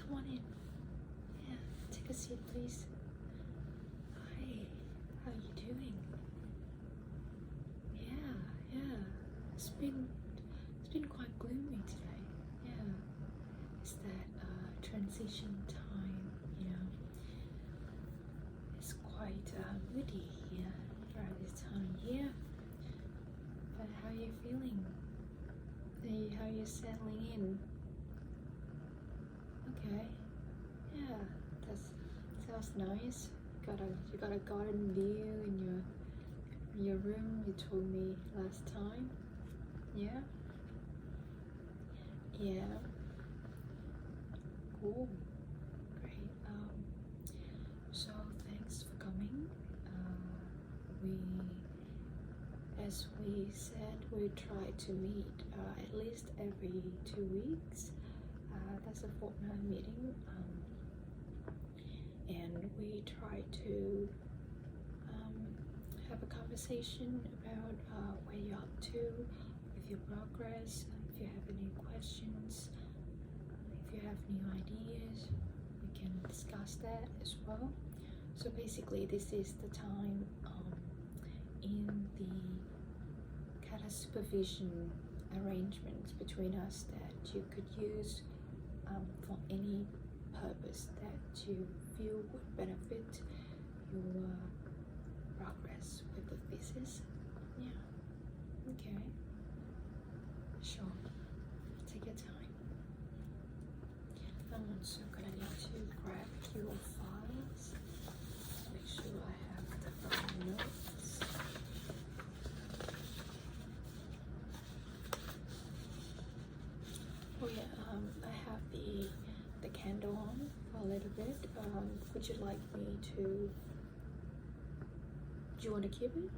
come on in. Yeah, take a seat, please. Hi, how are you doing? Yeah. It's been quite gloomy today. Yeah, it's that transition time. You know, it's quite moody here around this time of year. But how are you feeling? How are you settling in? Okay. Yeah, that sounds nice. You got a garden view in your room. You told me last time. Yeah. Yeah. Cool. Great. So thanks for coming. As we said, we try to meet at least every 2 weeks. That's a fortnight meeting, and we try to have a conversation about where you're up to with your progress. If you have any questions, if you have new ideas, we can discuss that as well. So basically, this is the time in the kind of supervision arrangements between us that you could use for any purpose that you feel would benefit your progress with the thesis. Yeah. Okay. Sure. Take your time. I'm also gonna need to grab your files. Make sure I have the right notes. Oh yeah, I have the candle on for a little bit. Would you like me to? Do you want to keep it?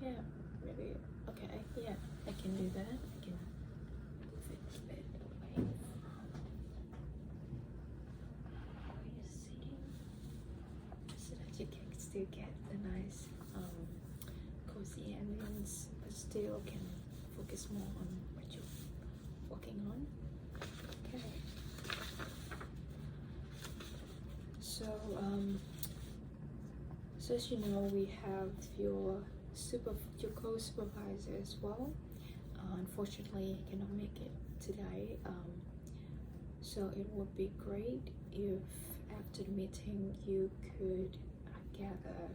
Yeah, maybe. Okay, yeah, I can do that. I can move it a bit away from where you're sitting, so that you can still get the nice cozy ambience, but still can focus more on what you're working on. Okay. So as you know, we have your co-supervisor as well. Unfortunately, he cannot make it today. So it would be great if after the meeting you could gather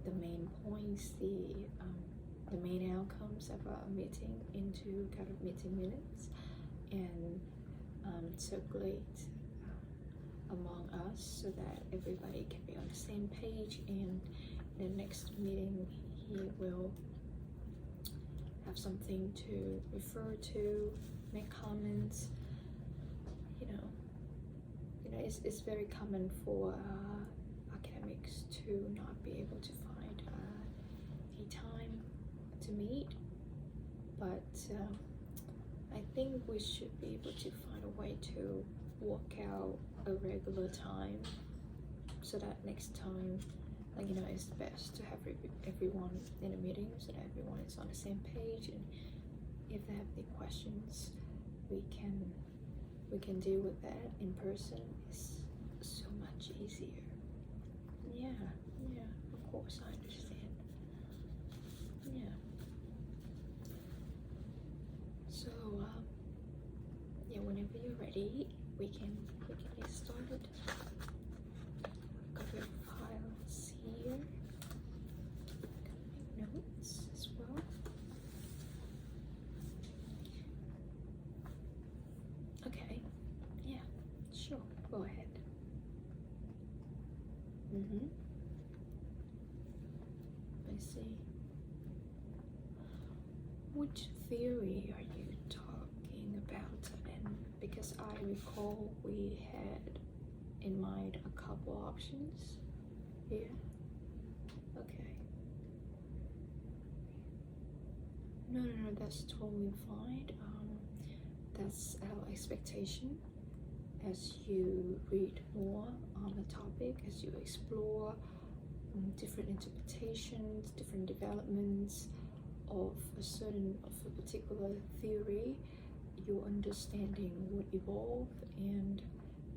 the main points, the main outcomes of our meeting into kind of meeting minutes and circulate among us so that everybody can be on the same page, and in the next meeting he will have something to refer to, make comments. You know, it's very common for academics to not be able to find a time to meet, but I think we should be able to find a way to work out a regular time so that next time, like, you know, it's best to have everyone in a meeting so that everyone is on the same page, and if they have any questions, we can deal with that in person. It's so much easier. Yeah, of course, I understand. Yeah. So yeah, whenever you're ready, we can get started. Got your files here. Make notes as well. Okay. Yeah. Sure. Go ahead. I see. Which theory are you talking about? And because I recall we had in mind a couple options. Yeah. Okay. No, that's totally fine. That's our expectation. As you read more on the topic, as you explore different interpretations, different developments of a particular theory, your understanding would evolve and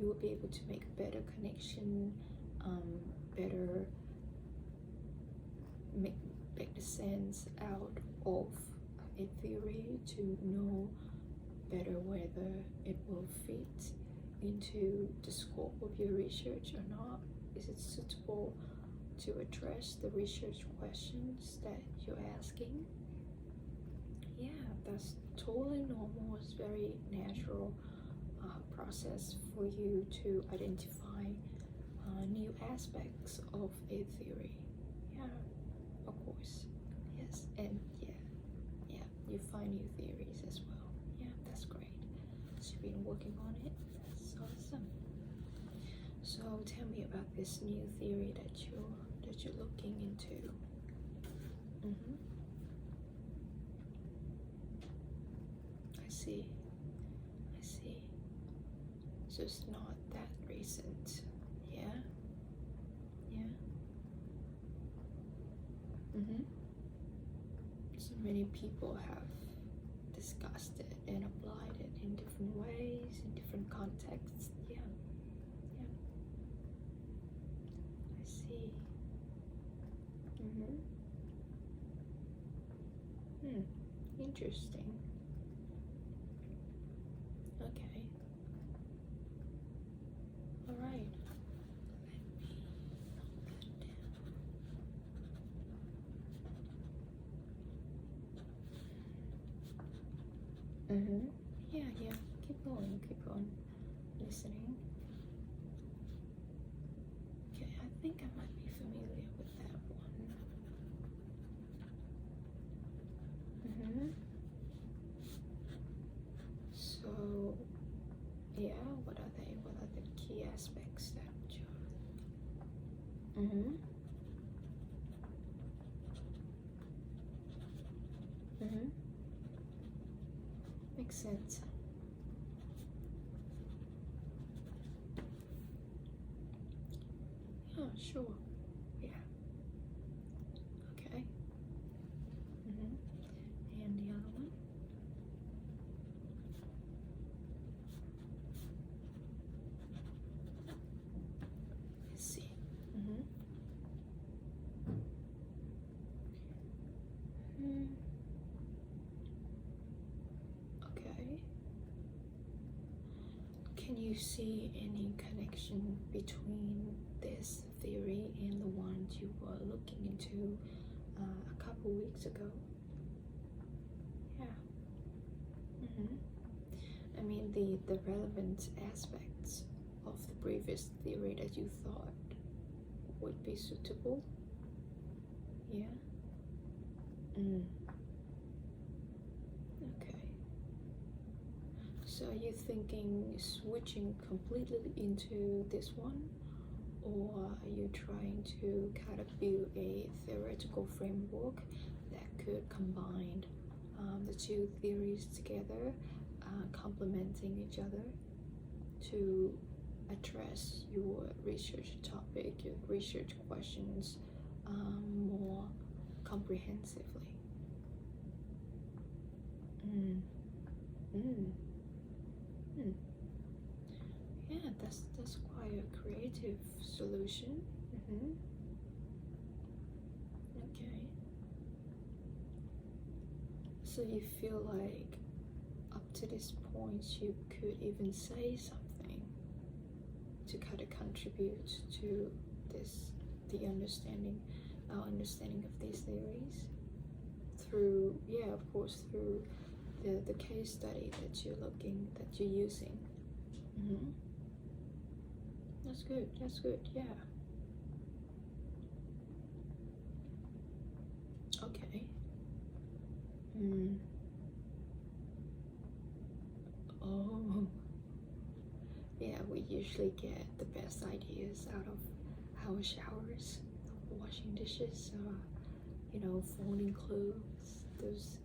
you will be able to make a better connection, better make the sense out of a theory, to know better whether it will fit into the scope of your research or not. Is it suitable to address the research questions that you're asking? Yeah, that's totally normal. It's very natural process for you to identify new aspects of a theory. Yeah, of course. Yes, and yeah, you find new theories as well. Yeah, that's great. So you've been working on it. That's awesome. So tell me about this new theory that you're looking into. I see. So it's not that recent. Yeah. So many people have discussed it and applied it in different ways, in different contexts. Yeah. I see. Interesting. Okay. All right. Yeah. Keep going. Listening. Okay, I think I might be familiar with that one. So, yeah, what are they? What are the key aspects that you're... Makes sense. Yeah, sure. Yeah. Okay. And the other one? Let's see. Okay. Can you see any connection between this theory and the ones you were looking into a couple weeks ago? Yeah. I mean, the relevant aspects of the previous theory that you thought would be suitable. Yeah. Okay. So are you thinking switching completely into this one, or are you trying to kind of build a theoretical framework that could combine the two theories together, complementing each other to address your research topic, your research questions more comprehensively? Yeah, that's quite a creative solution. Okay. So you feel like up to this point you could even say something to kind of contribute to the understanding, our understanding of these theories through, yeah, of course, through the case study that you're using. That's good, yeah. Okay. Oh, yeah, we usually get the best ideas out of our showers, washing dishes, folding clothes, those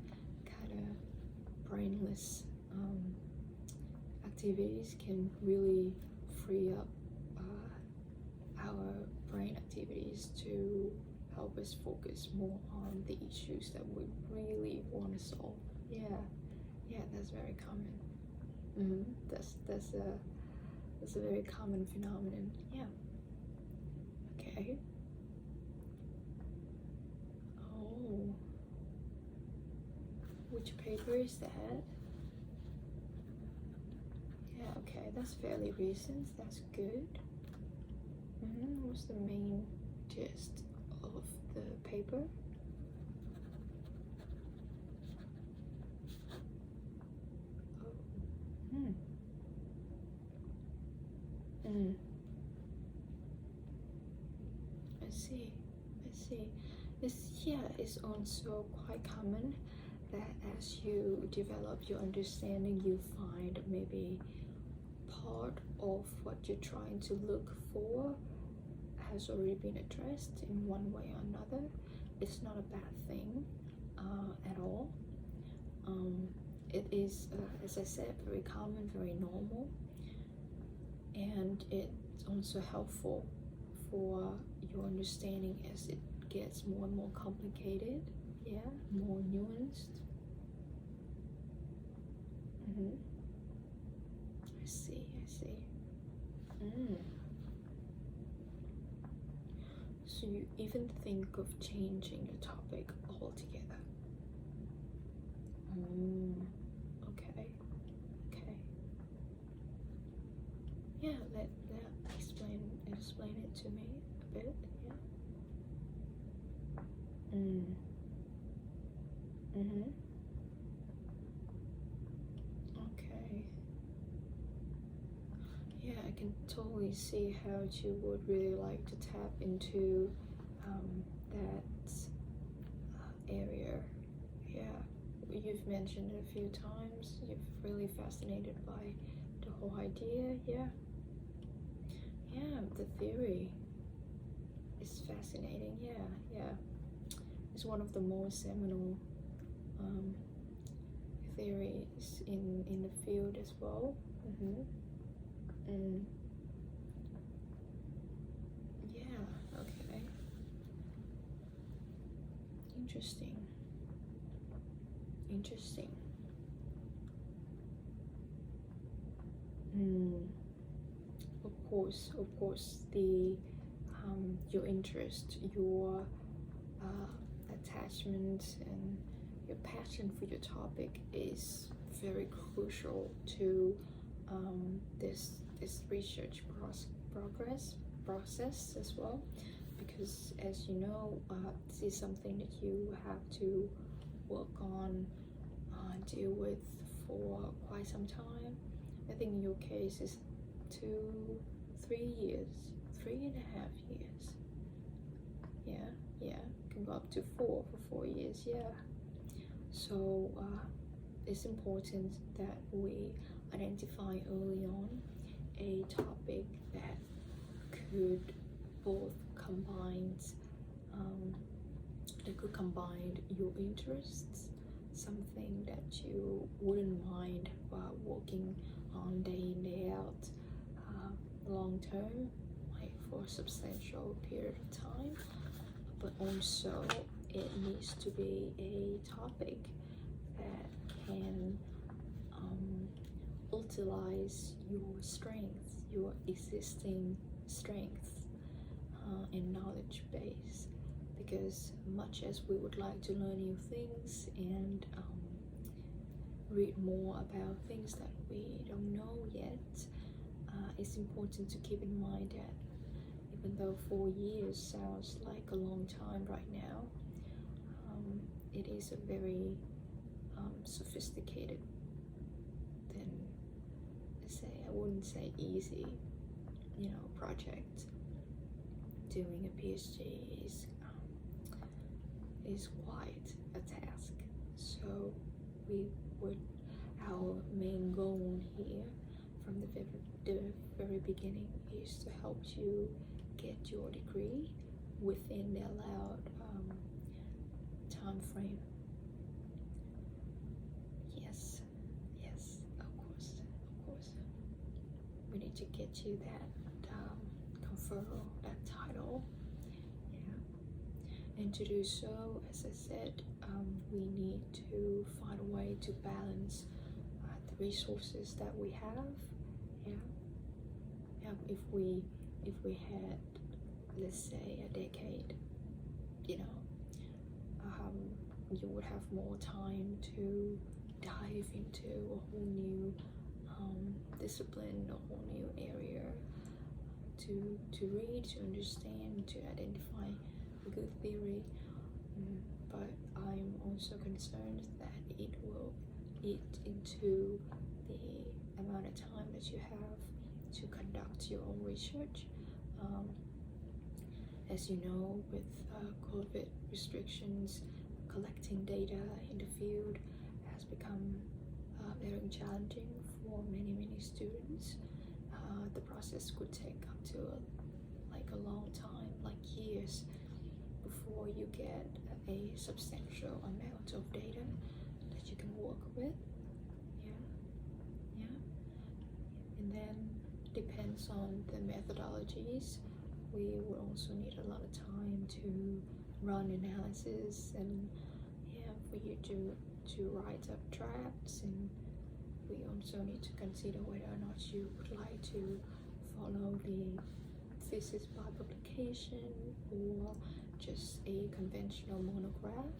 kind of brainless activities can really free up our brain activities to help us focus more on the issues that we really want to solve. Yeah, that's very common. It's a very common phenomenon. Yeah. Okay. Oh, which paper is that? Yeah, okay, that's fairly recent. That's good. What's the main gist of the paper? Oh. I see. I see. It's also quite common that as you develop your understanding, you find maybe part of what you're trying to look for has already been addressed in one way or another. It's not a bad thing at all. It is, as I said, very common, very normal, and it's also helpful for your understanding as it gets more and more complicated, yeah, more nuanced. I see. So you even think of changing your topic altogether? Okay. Yeah, let explain it to me a bit. Yeah. Okay. Yeah, I can totally see how you would really like to tap into that area. Yeah, you've mentioned it a few times. You're really fascinated by the whole idea. Yeah, the theory is fascinating. Yeah, it's one of the most seminal theories in the field as well. Yeah, okay. Interesting. Of course, the your interest, your attachment, and your passion for your topic is very crucial to this research process as well, because as you know, this is something that you have to work on, deal with for quite some time. I think in your case is 3 years, 3.5 years. Yeah, can go up to 4 for 4 years. Yeah. So it's important that we identify early on a topic that could both combine your interests, something that you wouldn't mind working on day in, day out, long term, like for a substantial period of time, but also it needs to be a topic that can utilize your strengths, your existing strengths and knowledge base, because much as we would like to learn new things and read more about things that we don't know yet, it's important to keep in mind that even though 4 years sounds like a long time right now, it is a very sophisticated, then I wouldn't say easy, project. Doing a PhD is quite a task. So our main goal here from the very beginning is to help you get your degree within the allowed time frame. Yes, of course. We need to get you that confer that title. Yeah. And to do so, as I said, we need to find a way to balance the resources that we have. Yeah. if we had, let's say, a decade, you know, you would have more time to dive into a whole new discipline, a whole new area to read, to understand, to identify a good theory. But I'm also concerned that it will eat into the amount of time that you have to conduct your own research. As you know, with COVID restrictions, collecting data in the field has become very challenging for many students. The process could take up to a long time, like years, before you get a substantial amount of data that you can work with. Yeah. And then depends on the methodologies. We will also need a lot of time to run analysis, and for you to write up drafts, and we also need to consider whether or not you would like to follow the thesis by publication or just a conventional monograph.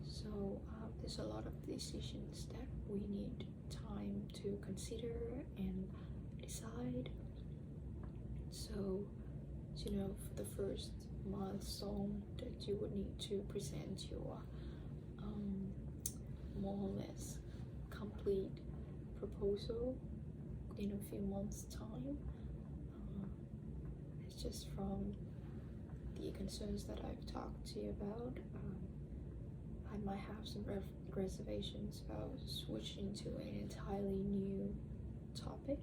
So there's a lot of decisions that we need time to consider and decide. So, for the first milestone, that you would need to present your more or less complete proposal in a few months' time. It's just from the concerns that I've talked to you about. I might have some reservations about switching to an entirely new topic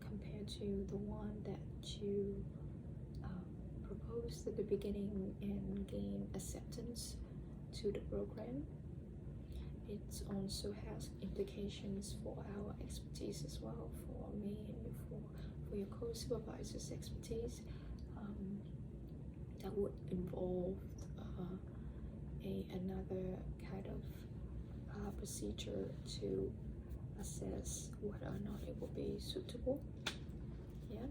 compared to the one that you proposed at the beginning and gain acceptance to the program. It also has implications for our expertise as well, for me and for your co-supervisor's expertise. That would involve another kind of procedure to assess whether or not it will be suitable. Yeah.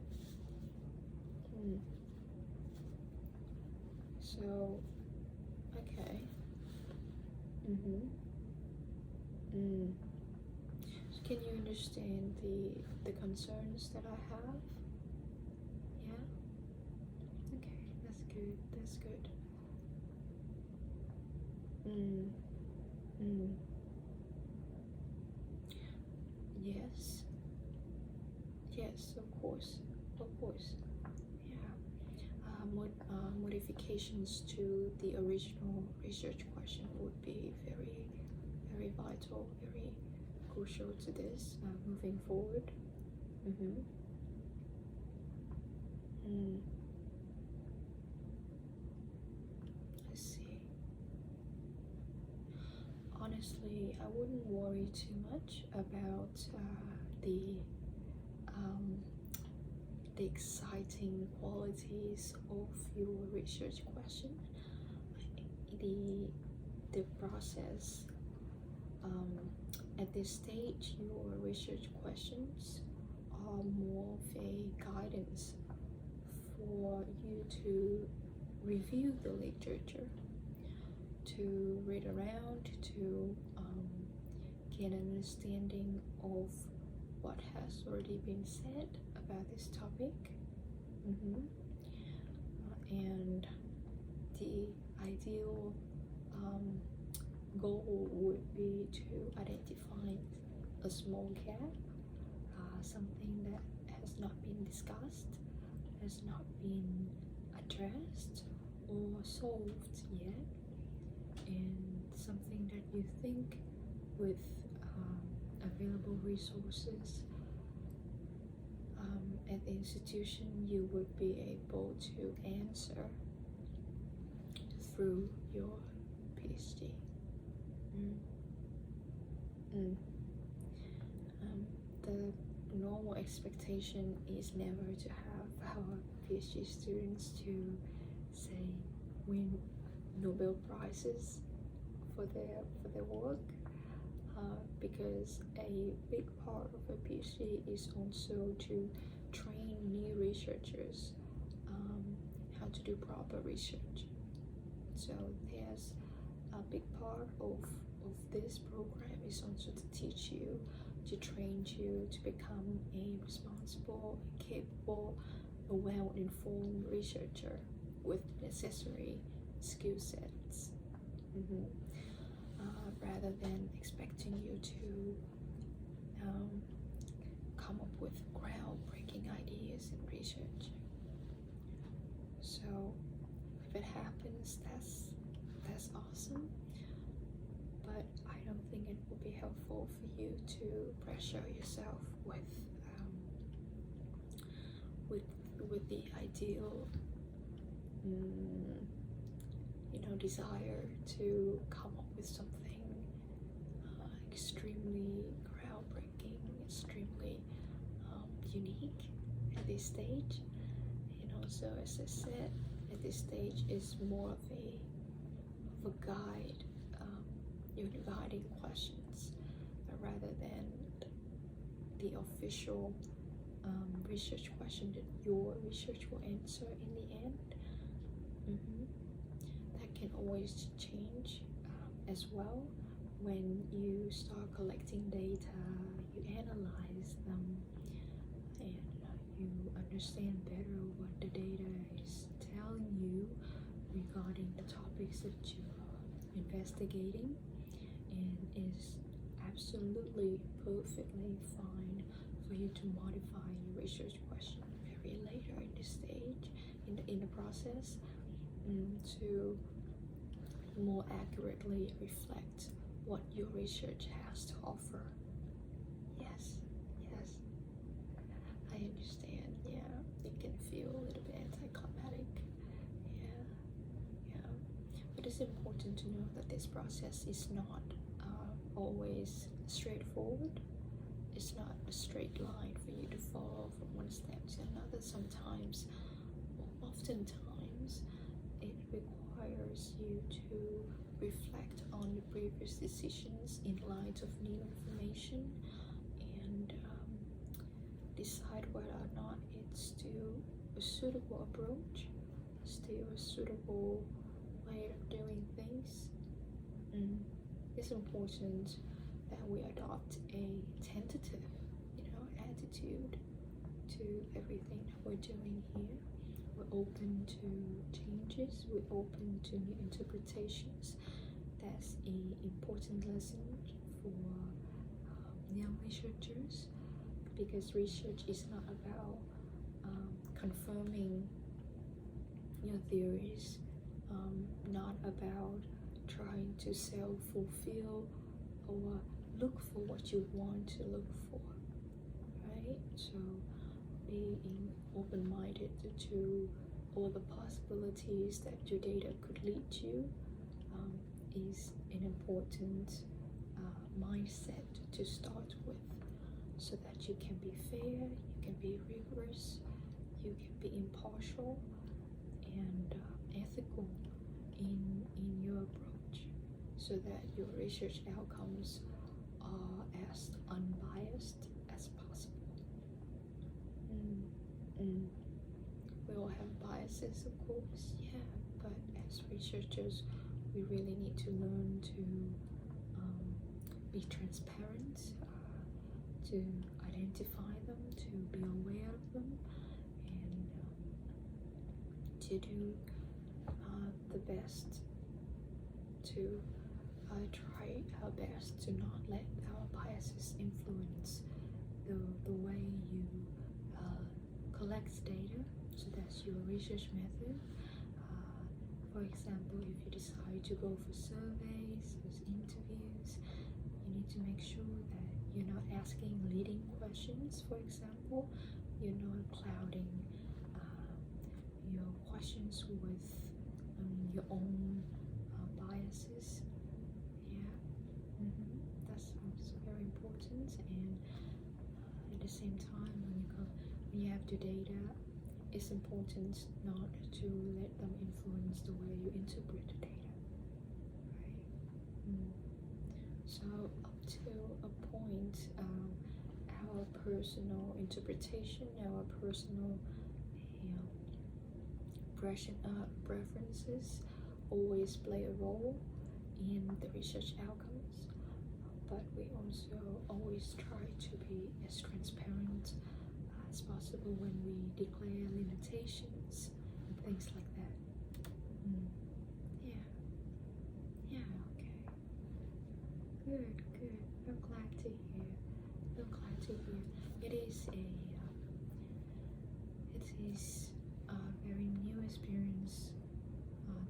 So, okay. So can you understand the concerns that I have? Yeah. Okay, that's good. That's good. Yes. Yes, of course. Yeah. Modifications to the original research question would be very, very vital, very crucial to this moving forward. I see. Honestly, I wouldn't worry too much about the exciting qualities of your research question. The process at this stage, your research questions are more of a guidance for you to review the literature, to read around, to get an understanding of what has already been said about this topic. And the ideal goal would be to identify a small gap, something that has not been discussed, has not been addressed or solved yet, and something that you think with available resources at the institution you would be able to answer through your PhD. The normal expectation is never to have our PhD students to say win Nobel Prizes for their work, because a big part of a PhD is also to new researchers how to do proper research. So there's a big part of this program is also to teach you, to train you to become a responsible, capable, a well-informed researcher with necessary skill sets. Rather than expecting you to come up with groundbreaking ideas in research. So if it happens, that's awesome. But I don't think it will be helpful for you to pressure yourself with the ideal, desire to come up with something extremely groundbreaking, extremely unique at this stage. So as I said, at this stage is more of a guide, guiding questions, rather than the official research question that your research will answer in the end. That can always change as well when you start collecting data, you analyze them, and you understand better what the data is telling you regarding the topics that you're investigating, and is absolutely perfectly fine for you to modify your research question very later in the stage, in the process, to more accurately reflect what your research has to offer. Yes, I understand. Yeah, it can feel a little bit anticlimactic. Yeah, but it's important to know that this process is not always straightforward. It's not a straight line for you to follow from one step to another. Sometimes, or oftentimes, it requires you to reflect on your previous decisions in light of new information, and decide whether or not it's still a suitable approach, still a suitable way of doing things. It's important that we adopt a tentative, attitude to everything that we're doing here. We're open to changes, we're open to new interpretations. That's an important lesson for young researchers, because research is not about confirming your theories, not about trying to self-fulfill or look for what you want to look for, right? So being open-minded to all the possibilities that your data could lead to is an important mindset to start with, so that you can be fair, you can be rigorous, you can be impartial and ethical in your approach, so that your research outcomes are as unbiased as possible. We all have biases, of course, but as researchers, we really need to learn to be transparent, to identify them, to be aware of them, and to do the best, to try our best to not let our biases influence the way you collect data. So that's your research method. For example, if you decide to go for surveys, for interviews, you need to make sure that you're not asking leading questions. For example, you're not clouding your questions with your own biases. That's also very important. And at the same time, when you have the data, it's important not to let them influence the way you interpret the data, right? So up to a point, our our personal interpretation, our personal, preferences always play a role in the research outcomes, but we also always try to be as transparent as possible when we declare limitations and things like that. Yeah, okay. Good. I'm glad to hear. It is a very new experience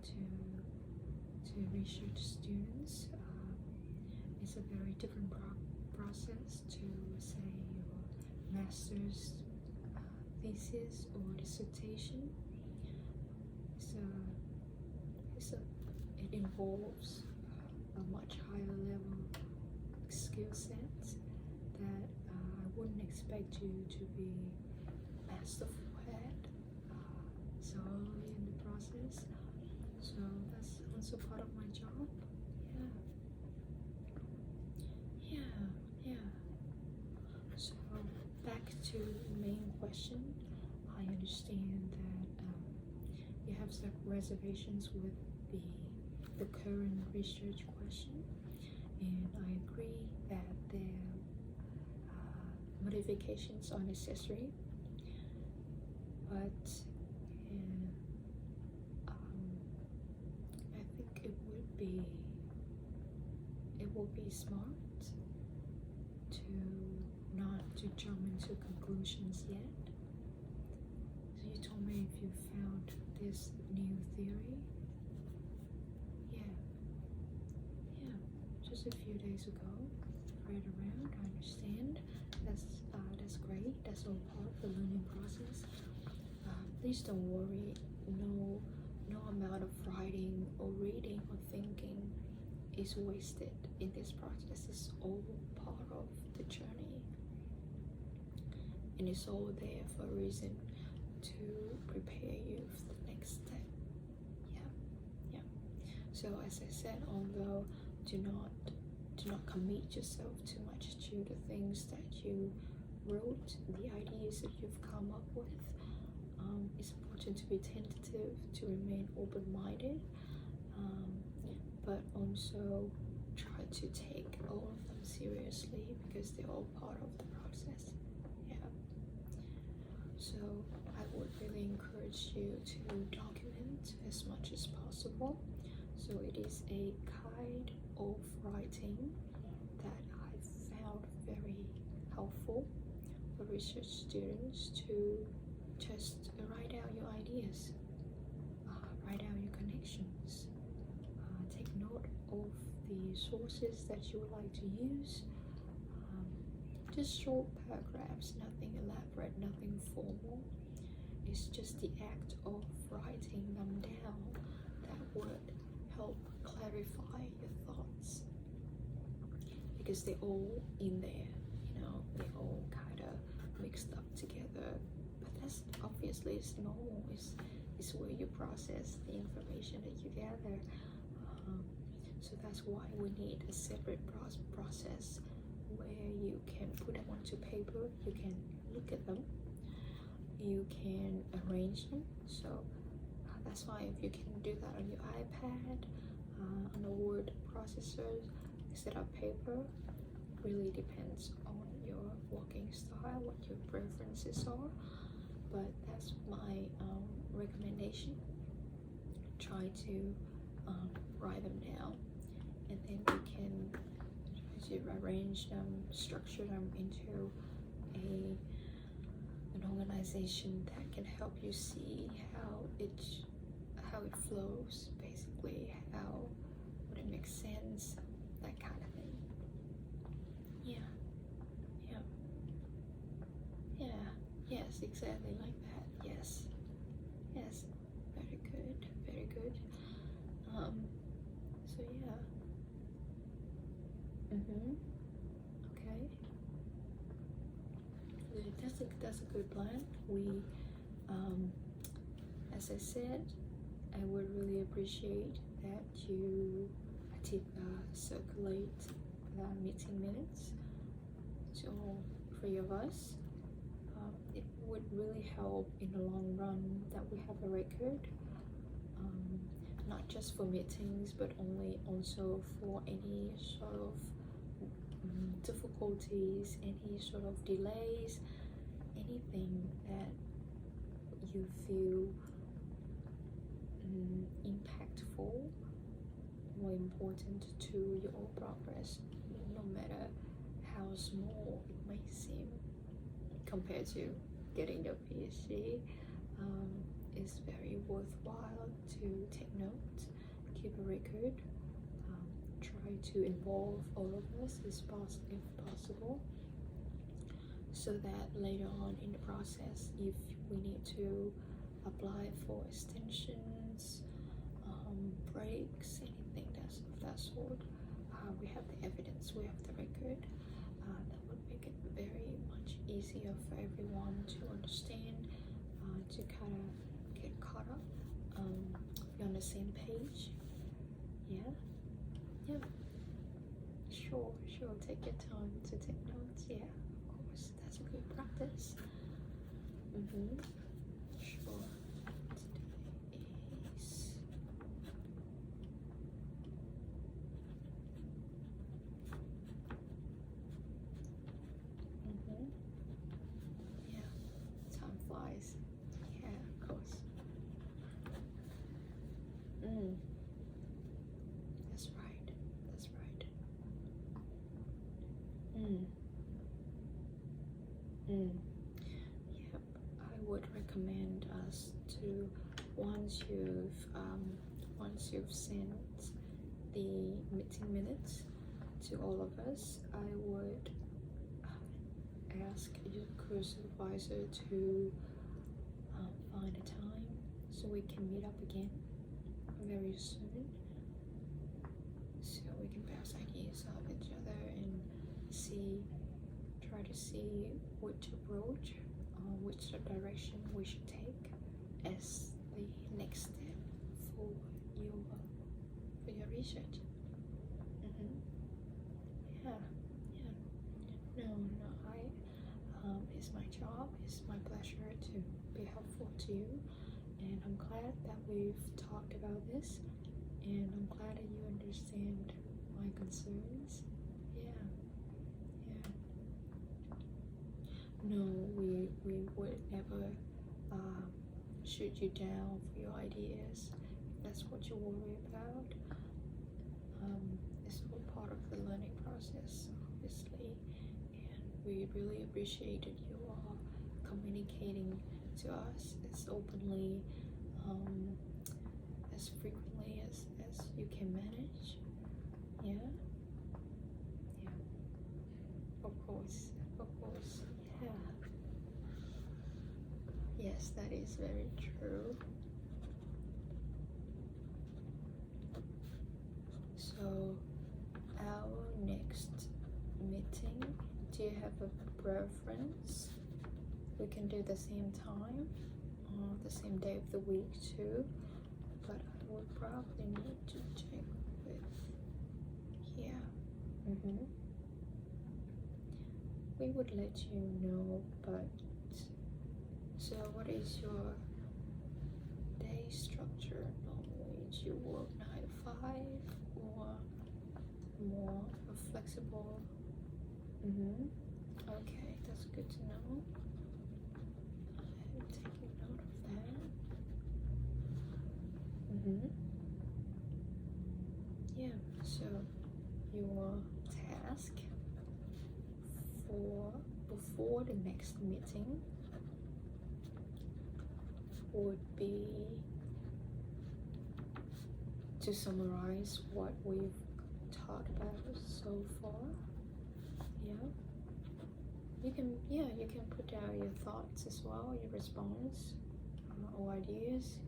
to research students. It's a very different process to say your master's thesis or dissertation. It involves a much higher level skill set that I wouldn't expect you to be masterful at so early in the process. So that's also part of my job. Yeah. So back to the main question. I understand that you have some reservations with the current research question, and I agree that their modifications are necessary, but I think it would be smart not to jump into conclusions yet. So you told me if you found this new theory. Yeah, just a few days ago. Read around, I understand. That's great. That's all part of the learning process. Please don't worry. No amount of writing or reading or thinking is wasted in this process. It's all part of the journey, and it's all there for a reason, to prepare you for the next step. Yeah. So as I said, although do not commit yourself too much to the things that you wrote, the ideas that you've come up with. It's important to be tentative, to remain open-minded, but also try to take all of them seriously, because they're all part of the process. So I would really encourage you to document as much as possible. So it is a kind of writing that I found very helpful for research students to just write out your ideas, write out your connections, take note of the sources that you would like to use. Just short paragraphs, nothing elaborate, nothing formal. It's just the act of writing them down that would help clarify your thoughts, because they're all in there, they all kind of mixed up together. But that's obviously it's normal. It's where you process the information that you gather. So that's why we need a separate process where you can put them onto paper, you can look at them, you can arrange them. So that's why if you can do that on your iPad, on a word processor instead of paper, really depends on your working style, what your preferences are. But that's my recommendation. Try to write them down, and then you can try to arrange them, structure them into an organization that can help you see how it flows, basically, would it make sense, that kind of thing. Yes, exactly like that. Yes, very good. So yeah. Okay. That's a good plan. We, as I said, I would really appreciate that you circulate meeting minutes to all three of us. It would really help in the long run that we have a record, not just for meetings but also for any sort of difficulties, any sort of delays, anything that you feel impactful or important to your progress, no matter how small it may seem compared to getting the PhD. It's very worthwhile to take notes, keep a record, try to involve all of us if possible, so that later on in the process, if we need to apply for extensions, breaks, anything of that sort, we have the evidence, we have the record. That would make it very much easier for everyone to understand, to kind of get caught up, be on the same page. Yeah, sure, take your time to take notes. Yeah, of course, that's a good practice. Sure. Today is yeah, time flies. Yeah, of course. That's right. Yep, I would recommend us to, once you've sent the meeting minutes to all of us, I would ask your supervisor to find a time so we can meet up again very soon, so we can bounce ideas off each other and try to see which approach, which direction we should take as the next step for your research. It's my job, it's my pleasure to be helpful to you, and I'm glad that we've talked about this, and I'm glad that you understand my concerns. No, we would never shoot you down for your ideas if that's what you worry about. It's all part of the learning process, obviously, and we really appreciate that you are communicating to us as openly, as frequently as you can manage. Of course. Yes, that is very true. So our next meeting, do you have a preference? We can do the same time, the same day of the week too, but I would probably need to check with we would let you know. But so what is your day structure normally? Do you work 9 to 5 or more flexible? Okay, that's good to know. I'm taking note of that. Yeah, so your task for before the next meeting would be to summarize what we've talked about so far. You can put down your thoughts as well, your response, or ideas.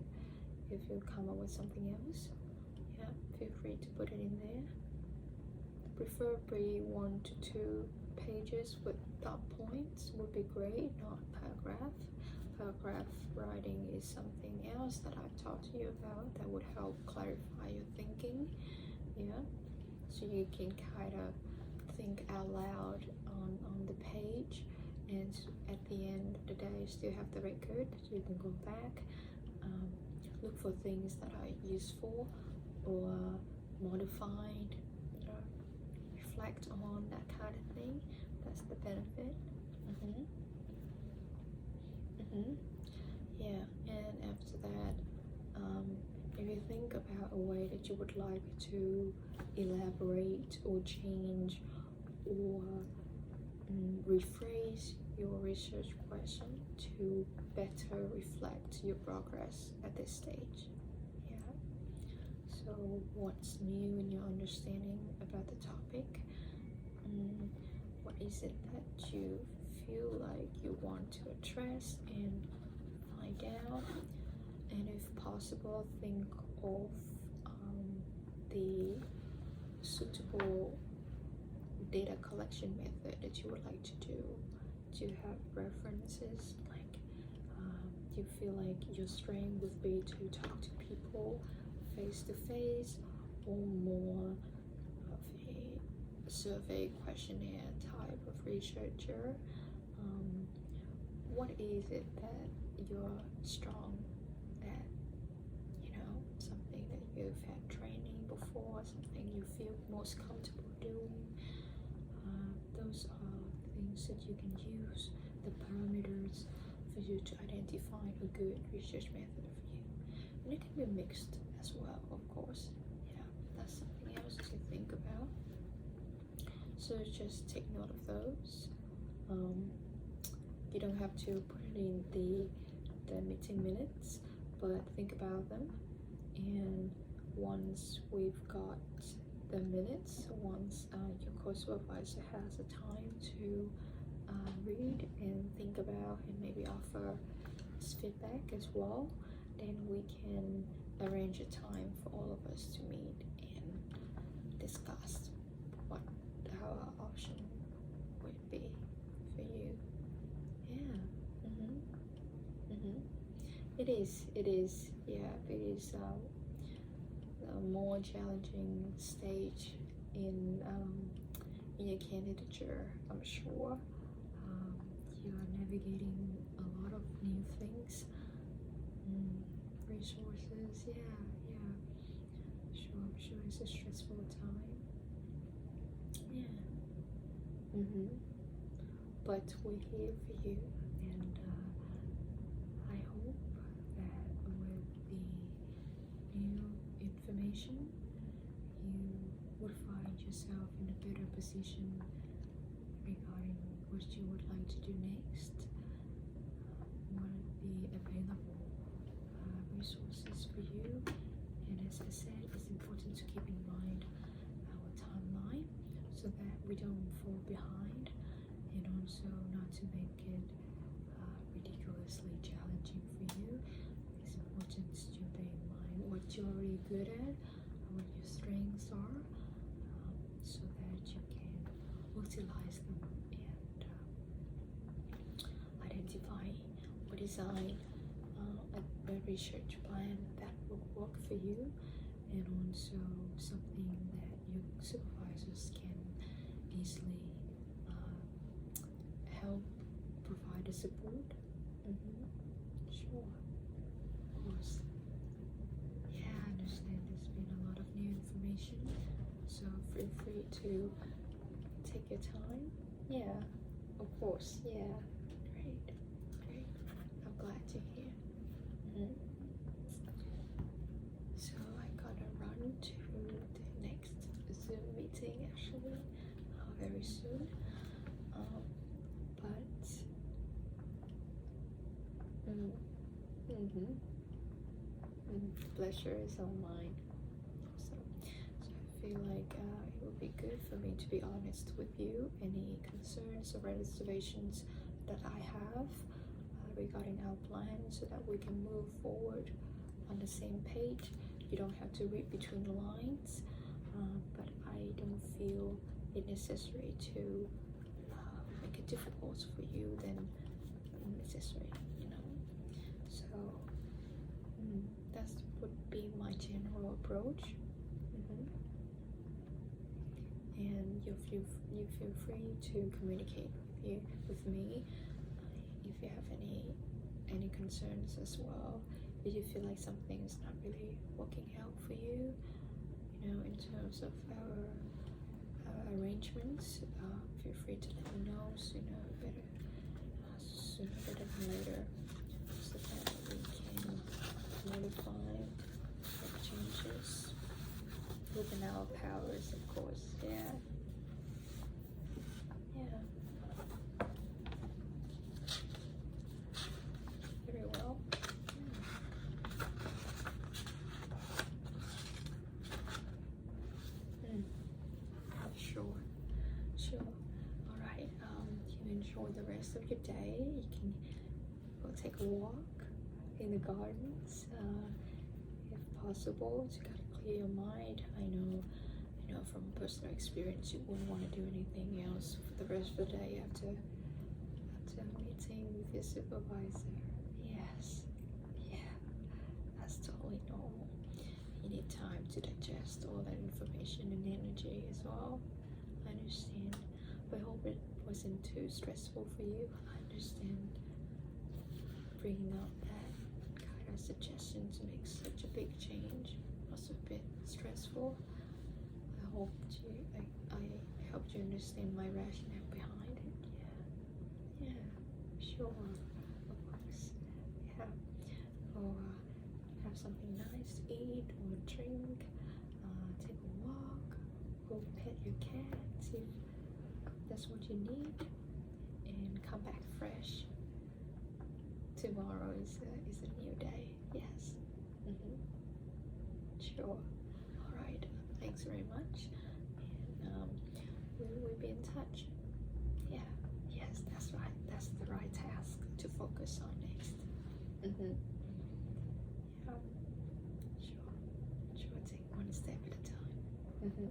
If you come up with something else, feel free to put it in there. Preferably 1 to 2 pages with dot points would be great, not paragraph. Paragraph writing is something else that I've talked to you about that would help clarify your thinking. So you can kind of think out loud on the page and at the end of the day you still have the record. You can go back, look for things that are useful or modified, reflect on that kind of thing. That's the benefit. Yeah, and after that, if you think about a way that you would like to elaborate or change or rephrase your research question to better reflect your progress at this stage. Yeah. So what's new in your understanding about the topic? What is it that you feel like you want to address and find out? And if possible, think of the suitable data collection method that you would like to do. Do you have references? Like, do you feel like your strength would be to talk to people face to face, or more of a survey questionnaire type of researcher? What is it that you're strong at? Something that you've had training before, something you feel most comfortable doing. Those are things that you can use, the parameters for you to identify a good research method for you. And it can be mixed as well, of course. Yeah, that's something else to think about. So just take note of those. You don't have to put it in the meeting minutes, but think about them. And once we've got the minutes, once your co-supervisor has a time to read and think about and maybe offer his feedback as well, then we can arrange a time for all of us to meet and discuss what our option would be for you. Yeah. It is, yeah, it is a more challenging stage in your candidature, I'm sure. You are navigating a lot of new things, resources, yeah, I'm sure it's a stressful time, yeah. But we're here for you, and I hope that with the new information you would find yourself in a better position regarding what you would like to do next. What would be available resources for you, and as I said, it's important to keep in mind our timeline so that we don't fall behind, and also not to make it ridiculously challenging for you. It's important to bear in mind what you're already good at, what your strengths are, so that you can utilize them and identify or design a research plan that will work for you, and also something that your supervisors can easily help provide the support. Sure, of course. Yeah, I understand there's been a lot of new information, so feel free to take your time. Yeah, of course. Yeah, great. I'm glad to hear. So I gotta run to the next Zoom meeting actually very soon. Pleasure is all mine. So I feel like it would be good for me to be honest with you. Any concerns or reservations that I have regarding our plan, so that we can move forward on the same page. You don't have to read between the lines, but I don't feel it necessary to make it difficult for you than necessary, so that would be my general approach. And you feel free to communicate with with me. If you have any concerns as well, if you feel like something is not really working out for you, in terms of our arrangements, feel free to let me know sooner rather than later, so that we can modify the changes within our powers, of course. Yeah. Very well. Sure. All right. You enjoy the rest of your day. You can go take a walk in the gardens, if possible, to kind of clear your mind. I know from personal experience, you wouldn't want to do anything else for the rest of the day after meeting with your supervisor. Yes. Yeah. That's totally normal. You need time to digest all that information and energy as well. I understand. But I hope it wasn't too stressful for you. I understand bringing up that kind of suggestion to make such a big change was a bit stressful. I helped you understand my rationale behind it. Yeah, sure, of course. Yeah, or have something nice to eat or drink, take a walk, go pet your cat, see if that's what you need, and come back fresh. Tomorrow is a new day. Yes. Sure. All right. Thanks very much, and we'll be in touch. Yeah. Yes, that's right. That's the right task to focus on next. Yeah. Sure. Take one step at a time.